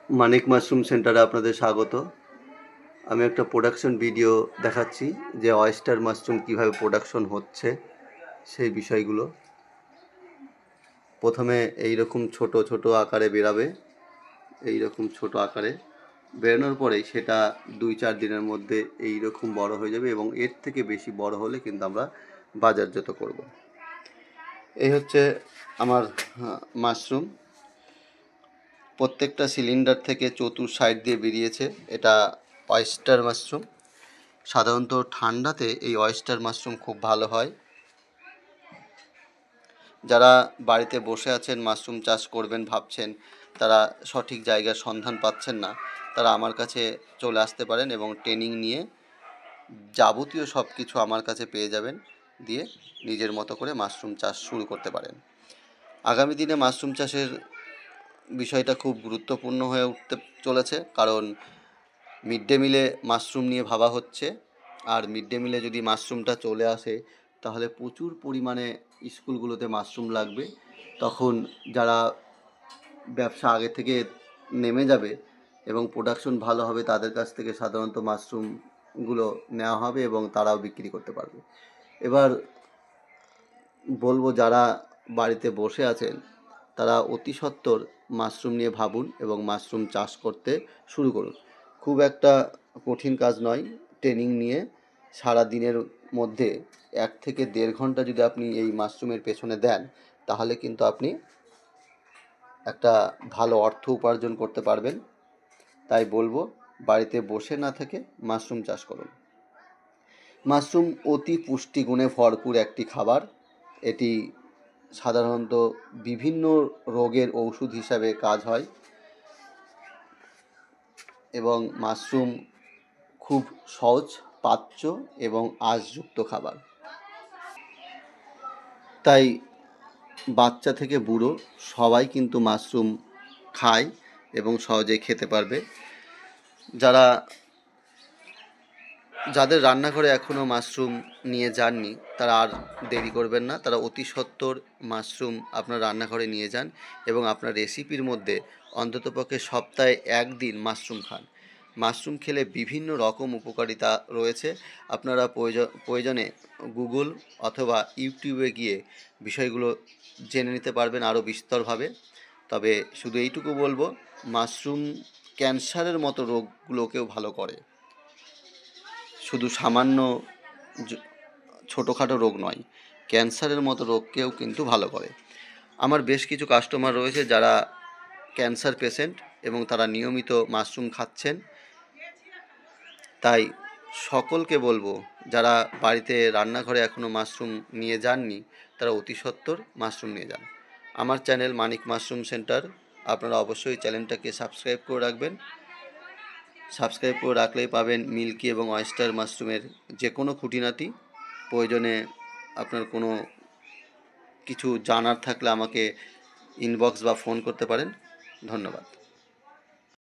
মানিক mushroom সেন্টারে আপনাদের স্বাগত। আমি একটা প্রোডাকশন ভিডিও দেখাচ্ছি যে অয়েস্টার মাশরুম কীভাবে প্রোডাকশন হচ্ছে সেই বিষয়গুলো। প্রথমে এইরকম ছোট ছোট আকারে বেরাবে, এইরকম ছোট আকারে বেরানোর পরেই সেটা 2-4 দিনের মধ্যে এইরকম বড় হয়ে যাবে এবং এর থেকে বেশি বড় হলে কিন্তু আমরা বাজারজাত করব। এই হচ্ছে আমার মাশরুম। প্রত্যেকটা সিলিন্ডার থেকে চতুর সাইড দিয়ে বেরিয়েছে। এটা অয়েস্টার মাশরুম। সাধারণত ঠান্ডাতে এই অয়েস্টার মাশরুম খুব ভালো হয়। যারা বাড়িতে বসে আছেন মাশরুম চাষ করবেন ভাবছেন, তারা সঠিক জায়গার সন্ধান পাচ্ছেন না, তারা আমার কাছে চলে আসতে পারেন এবং ট্রেনিং নিয়ে যাবতীয় সব কিছু আমার কাছে পেয়ে যাবেন, দিয়ে নিজের মতো করে মাশরুম চাষ শুরু করতে পারেন। আগামী দিনে মাশরুম চাষের বিষয়টা খুব গুরুত্বপূর্ণ হয়ে উঠতে চলেছে, কারণ মিড ডে মিলে মাশরুম নিয়ে ভাবা হচ্ছে। আর মিড ডে মিলে যদি মাশরুমটা চলে আসে তাহলে প্রচুর পরিমাণে স্কুলগুলোতে মাশরুম লাগবে। তখন যারা ব্যবসা আগে থেকে নেমে যাবে এবং প্রোডাকশন ভালো হবে তাদের কাছ থেকে সাধারণত মাশরুমগুলো নেওয়া হবে এবং তারাও বিক্রি করতে পারবে। এবার বলবো, যারা বাড়িতে বসে আছেন তারা অতি সত্বর মাশরুম নিয়ে ভাবুন এবং মাশরুম চাষ করতে শুরু করুন। খুব একটা কঠিন কাজ নয়। ট্রেনিং নিয়ে সারা দিনের মধ্যে 1 থেকে 1.5 ঘন্টা যদি আপনি এই মাশরুমের পেছনে দেন, তাহলে কিন্তু আপনি একটা ভালো অর্থ উপার্জন করতে পারবেন। তাই বলবো, বাড়িতে বসে না থেকে মাশরুম চাষ করুন। মাশরুম অতি পুষ্টিগুণে ভরপুর একটি খাবার। এটি সাধারণত বিভিন্ন রোগের ঔষধ হিসাবে কাজ হয় এবং মাশরুম খুব সহজ পাচ্য এবং আঁশযুক্ত খাবার। তাই বাচ্চা থেকে বুড়ো সবাই কিন্তু মাশরুম খায় এবং সহজেই খেতে পারবে। যাদের রান্নাঘরে এখনও মাশরুম নিয়ে যাননি তারা আর দেরি করবেন না, তারা অতি সত্বর মাশরুম আপনার রান্নাঘরে নিয়ে যান এবং আপনার রেসিপির মধ্যে অন্ততপক্ষে সপ্তাহে 1 দিন মাশরুম খান। মাশরুম খেলে বিভিন্ন রকম উপকারিতা রয়েছে। আপনারা প্রয়োজনে গুগল অথবা ইউটিউবে গিয়ে বিষয়গুলো জেনে নিতে পারবেন আরও বিস্তরভাবে। তবে শুধু এইটুকু বলবো, মাশরুম ক্যান্সারের মতো রোগগুলোকেও ভালো করে। শুধু সামান্য ছোটোখাটো রোগ নয়, ক্যান্সারের মতো রোগকেও কিন্তু ভালো করে। আমার বেশ কিছু কাস্টমার রয়েছে যারা ক্যান্সার পেশেন্ট এবং তারা নিয়মিত মাশরুম খাচ্ছেন। তাই সকলকে বলবো, যারা বাড়িতে রান্নাঘরে এখনও মাশরুম নিয়ে যাননি তারা অতি সত্বর মাশরুম নিয়ে যান। আমার চ্যানেল মানিক মাশরুম সেন্টার, আপনারা অবশ্যই চ্যানেলটাকে সাবস্ক্রাইব করে রাখবেন। সাবস্ক্রাইব করে রাখলেই পাবেন মিল্কি এবং অয়েস্টার মাশরুমের যে কোনো খুঁটিনাটি। প্রয়োজনে আপনার কোনো কিছু জানার থাকলে আমাকে ইনবক্স বা ফোন করতে পারেন। ধন্যবাদ।